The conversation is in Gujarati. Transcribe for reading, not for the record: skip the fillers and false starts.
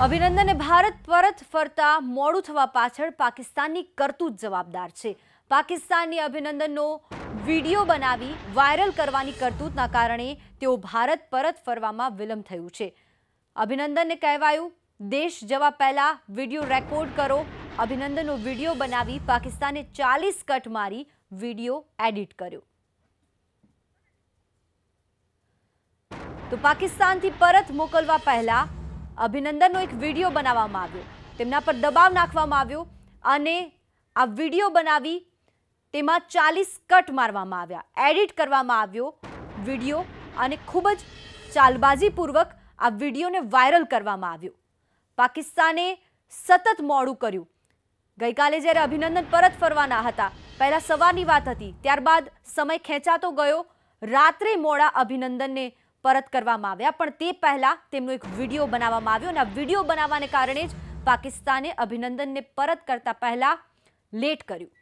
અભિનંદનને ભારત પરત ફરતા મોડું થવા પાછળ પાકિસ્તાનની કરતૂત જવાબદાર છે। પાકિસ્તાનની અભિનંદનનો વિડિયો બનાવી વાયરલ કરવાની કરતૂતના કારણે તેઓ ભારત પરત ફરવામાં વિલંબ થયું છે। અભિનંદનને કહેવાયું દેશ જવા પહેલા વિડિયો રેકોર્ડ કરો। અભિનંદનનો વિડિયો બનાવી પાકિસ્તાને 40 કટ મારી વિડિયો એડિટ કર્યો। તો પાકિસ્તાનથી પરત મોકલવા પહેલા અભિનંદનનો એક વિડિયો બનાવવામાં આવ્યો, તેમના પર દબાવ નાખવામાં આવ્યો અને આ વિડિયો બનાવી તેમાં 40 કટ મારવામાં આવ્યા, એડિટ કરવામાં આવ્યો વિડિયો અને ખૂબ જ ચાલબાજીપૂર્વક આ વિડિયોને વાયરલ કરવામાં આવ્યો। પાકિસ્તાને સતત મોડું કર્યું। ગઈકાલે જ્યારે અભિનંદન પરત ફરવાના હતા, પહેલા સવારની વાત હતી, ત્યારબાદ સમય ખેંચાતો ગયો, રાત્રે મોડા અભિનંદનને પરત કરવામાં આવ્યા, પણ તે પહેલા તેમનો એક વિડિયો બનાવવામાં આવ્યો અને આ વિડિયો બનાવવાને કારણે જ પાકિસ્તાને અભિનંદનને પરત કરતા પહેલા લેટ કર્યું।